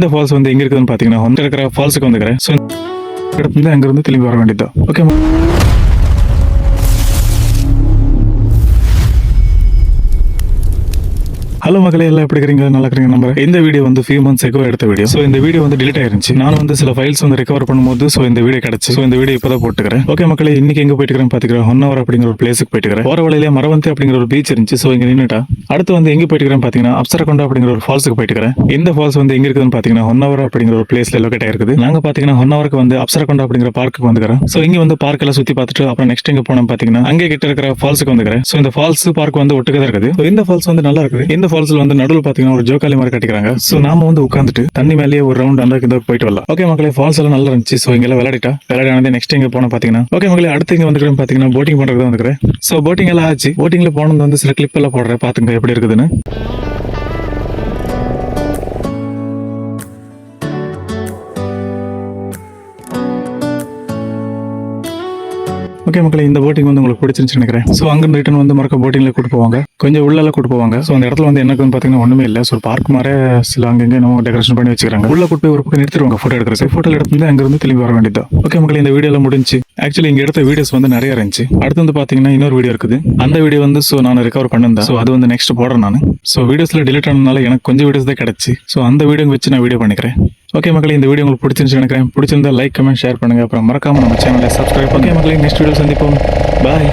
இந்த ஃபால்ஸ் வந்து எங்க இருக்குதுன்னு பாத்தீங்கன்னா வந்து இருக்கிற ஃபால்ஸுக்கு வந்துக்கிறேன். ஸோ இடத்துல அங்கிருந்து திரும்பி வர வேண்டியதுதான். ஓகே. ஹலோ மக்களே, எல்லாம் எப்படி இருக்கீங்க? நல்லா இருக்கீங்க நம்பர். இந்த வீடியோ வந்து ஃபியூ மந்த்ஸ் எகோ எடுத்த வீடியோ. ஸோ இந்த வீடியோ வந்து டிலீட் ஆயிருந்துச்சு. நான் வந்து சில ஃபைல்ஸ் வந்து ரெக்கவர் பண்ணும்போது ஸோ இந்த வீடியோ கிடைச்சு. ஸோ இந்த வீடியோ இப்பதான் போட்டுக்கிறேன். ஓகே மக்களே, இன்னைக்கு எங்க போயிட்டு இருக்கேன் பாத்துக்கிறேன். ஹொன்னவர் அப்படிங்கிற ஒரு பிளேஸுக்கு போயிட்டு இருக்கேன். போற வழியிலே மரவந்தி அப்படிங்கிற ஒரு பீச் இருந்துச்சு. ஸோ இங்க நின்னுட்டா அடுத்து வந்து எங்க போயிட்டு இருக்கேன் பாத்தீங்கன்னா அப்சரகொண்டா அப்படிங்கிற ஒரு ஃபால்ஸுக்கு போயிட்டு இருக்கேன். இந்த ஃபால்ஸ் வந்து எங்க இருக்குதுன்னு பாத்தீங்கன்னா ஹொன்னவர் அப்படிங்கிற ஒரு பிளேஸ்ல லொகேட் ஆயிருக்குது. நாங்க பாத்தீங்கன்னா ஹொன்னவருக்கு வந்து அப்சரகொண்டா அப்படிங்கிற பார்க்கு வந்துக்கிறேன். ஸோ இங்க வந்து பார்க் எல்லாம் சுத்தி பார்த்துட்டு அப்புறம் நெக்ஸ்ட் எங்க போனோம் பாத்தீங்கன்னா அங்கே கிட்ட இருக்கிற ஃபால்ஸுக்கு வந்துக்கிறேன். ஸோ இந்த ஃபால்ஸ் பார்க் வந்து ஒட்டுக்கதான் இருக்குது. இந்த ஃபால்ஸ் வந்து நல்லா இருக்குது. இந்த ஃபால்ஸ்ல வந்து நடுவில் பாத்தீங்கன்னா ஒரு ஜோக்காலி மாதிரி கட்டிக்கிறாங்க. சோ நாம வந்து உட்காந்துட்டு தண்ணி மேலேயே ஒரு ரவுண்ட் அந்த இந்த போயிட்டு வரலாம். ஓகே மக்களே, ஃபால்ஸ் எல்லாம் நல்லா இருந்துச்சு. சோ இங்க எல்லாம் விளையாடி நெக்ஸ்ட் எங்க போன பாத்தீங்கன்னா ஓகே மக்களே, அடுத்து இங்க வந்துக்கிறேன் பாத்தீங்கன்னா போட்டிங் பண்றது வந்துக்கிறேன். சோ போட்டிங் எல்லாம் ஆச்சு. போட்டிங்ல போனது வந்து சில கிளிப் எல்லாம் போடுறேன், பாத்துங்க எப்படி இருக்குதுன்னு. ஓகே மக்களே, இந்த போட்டிங் வந்து உங்களுக்கு பிடிச்சிருந்துச்சு நினைக்கிறேன். ஸோ அங்கே ரிட்டன் வந்து மறக்க போட்டிங்ல கூட்டு போவாங்க, கொஞ்சம் உள்ளெல்லாம் கூட்டு போவாங்க. ஸோ அந்த இடத்துல வந்து எனக்கு வந்து பார்த்தீங்கன்னா ஒன்றுமே இல்லை. ஸோ பார்க் மாதிரி சில அங்கங்கே நம்ம டெக்கரேஷன் பண்ணி வச்சுக்கிறாங்க. உள்ள கூட்டு போய் ஒரு பக்கம் நிறுத்திடுவாங்க ஃபோட்டோ எடுக்கிறது. ஃபோட்டோ எடுத்து அங்கிருந்து திரும்பி வர வேண்டியது. ஓகே மக்களே, இந்த வீடியோல முடிஞ்சு. ஆக்சுவலி இங்க எடுத்த வீடியோஸ் வந்து நிறைய இருந்துச்சு. அடுத்து வந்து பார்த்தீங்கன்னா இன்னொரு வீடியோ இருக்குது. அந்த வீடியோ வந்து ஸோ நான் ரெக்கவர் பண்ணிருந்தேன். ஸோ அது வந்து நெக்ஸ்ட் போடுறேன் நான். ஸோ வீடியோஸ்ல டிலீட் ஆனதுனால எனக்கு கொஞ்சம் வீடியோஸ் தான் கிடைச்சி. ஸோ அந்த வீடியோ வச்சு நான் வீடியோ பண்ணிக்கிறேன். ஓகே மக்களே, இந்த வீடியோ உங்களுக்கு பிடிச்சிருந்துச்சு நினைக்கிறேன். பிடிச்சிருந்தா லைக், கமெண்ட், ஷேர் பண்ணுங்க. அப்புறம் மறக்காம நம்ம சேனலை சப்ஸ்கிரைப். ஓகே மக்களே, நெக்ஸ்ட் வீடியோ சந்திப்போம். பாய்.